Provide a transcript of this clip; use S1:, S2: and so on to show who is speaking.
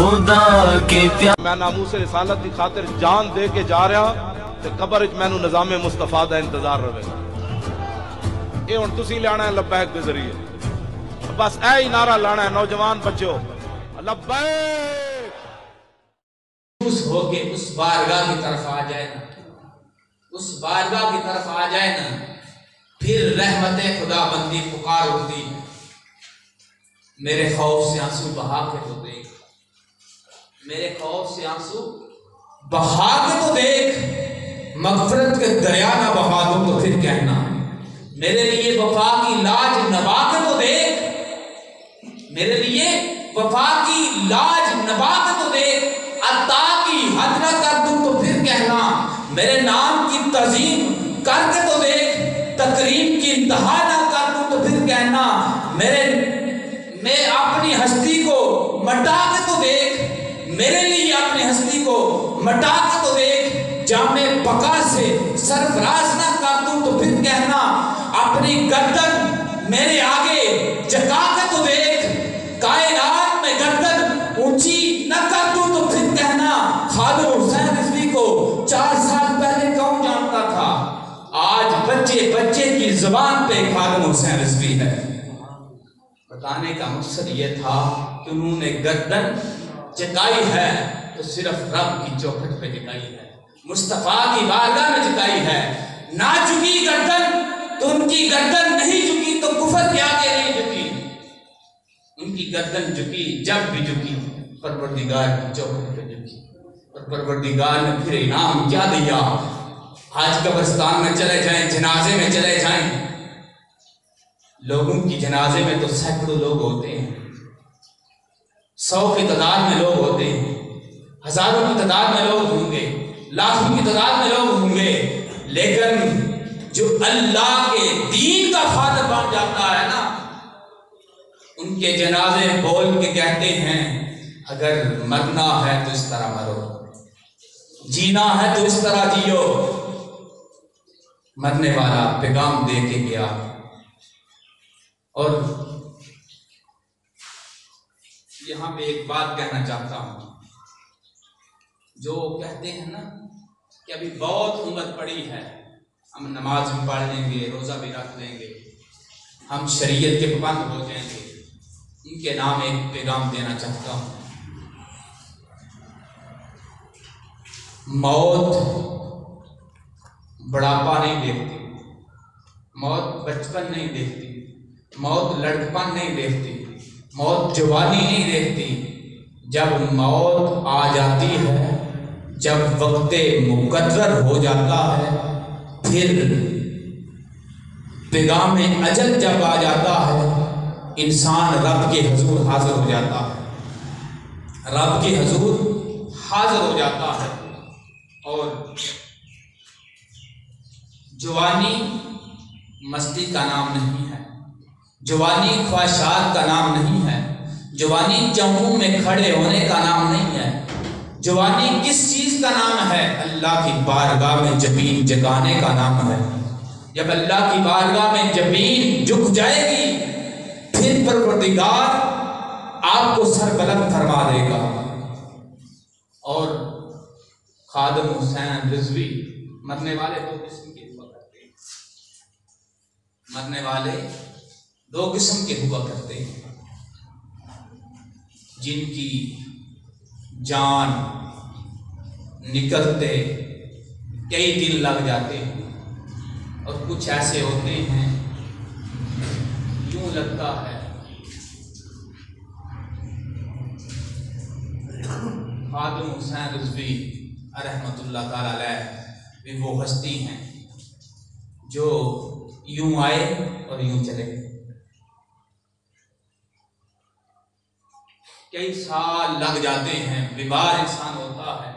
S1: खुदा के प्यार
S2: मैं नामूस रिसालत की खातिर जान दे के जा रहा ते कबर च मैनू निजाम मुस्तफा दा इंतजार रहेगा। ये हुण तुसीं लाना है लब्बैक के जरिए, बस ऐ ही नारा लाना है नौजवान बच्चों, लब्बैक।
S3: खुश होके उस बारगाह की तरफ आ जाए ना, उस बारगाह की तरफ आ जाए ना, फिर रहमत खुदा बंदी पुकार उठती है। मेरे खौफ से आंसू बहा के तो देख, मेरे खौफ से आंसू बहा के तो देख, मगफरत के दरिया ना बहा दो तो फिर कहना। मेरे लिए वफा की लाज नभा के तो देख, मेरे लिए वफा की लाज नभा के तो देख, अता की हद न कर दूं तो फिर कहना। मेरे नाम की तज़ीम करके तो देख, तकरीम की इंतहा ना कर दूं तो फिर कहना। मैं अपनी हस्ती को मटा के तो देख, मेरे लिए अपनी हस्ती को मटा के तो देख, जामे बका से सरफराज ना कर दूं तो फिर कहना। अपनी गर्दन मेरे आगे झुका के तो देख, कायनात में गर्दन ऊंची न कर दूं तो फिर कहना। खादिम हुसैन रिजवी को 4 साल पहले कौन जानता था, आज बच्चे बच्चे की जुबान पे खादिम हुसैन रिजवी है। बताने का मकसद यह था कि उन्होंने गर्दन झुकाई है तो सिर्फ रब की चौखट पे झुकाई है, मुस्तफा की बारगाह में झुकाई है। ना झुकी गर्दन तो उनकी गर्दन नहीं झुकी तो कुफर के आगे नहीं झुकी। उनकी गर्दन झुकी जब भी झुकी परवरदिगार की चौखट पे झुकी, और परवरदिगार ने फिर इनाम क्या दिया। आज कब्रिस्तान में चले जाएं, जनाजे में चले जाएं, लोगों की जनाजे में तो सैकड़ों लोग होते हैं, 100 की तादाद में लोग होते हैं, हजारों की तादाद में लोग होंगे, लाखों की तादाद में लोग होंगे, लेकिन जो अल्लाह के दीन का फादर बन जाता है ना, उनके जनाजे बोल के कहते हैं अगर मरना है तो इस तरह मरो, जीना है तो इस तरह जियो। मरने वाला पैगाम दे के गया। और यहां पे एक बात कहना चाहता हूं, जो कहते हैं ना कि अभी बहुत उम्र पड़ी है, हम नमाज भी पढ़ लेंगे, रोजा भी रख लेंगे, हम शरीयत के पाबंद हो जाएंगे, उनके नाम एक पैगाम देना चाहता हूं। मौत बुढ़ापा नहीं देखती, मौत बचपन नहीं देखती, मौत लड़कपन नहीं देखती, मौत जवानी नहीं देखती। जब मौत आ जाती है, जब वक्ते मुकद्दर हो जाता है, फिर पैगाम अजल जब आ जाता है, इंसान रब के हुजूर हाजिर हो जाता है, रब के हुजूर हाजिर हो जाता है। और जवानी मस्ती का नाम नहीं है, जवानी ख्वाहिशात का नाम नहीं है, जवानी चौकों में खड़े होने का नाम नहीं है। जवानी किस चीज का नाम है? अल्लाह की बारगाह में जबीन जगाने का नाम है। जब अल्लाह की बारगाह में जबीन झुक जाएगी, फिर परवरदिगार आपको सरबलंद फरमा देगा। और खादिम हुसैन रिजवी मरने वाले 2 किस्म के हुआ करते हैं, मरने वाले 2 किस्म के हुआ करते हैं, जिनकी जान निकलते कई दिन लग जाते हैं, और कुछ ऐसे होते हैं यूं लगता है खादिम हुसैन रिजवी रहमतुल्लाह ताला अलैह भी वो हस्ती हैं जो यूं आए और यूं चले। कई साल लग जाते हैं, बीमार इंसान होता है,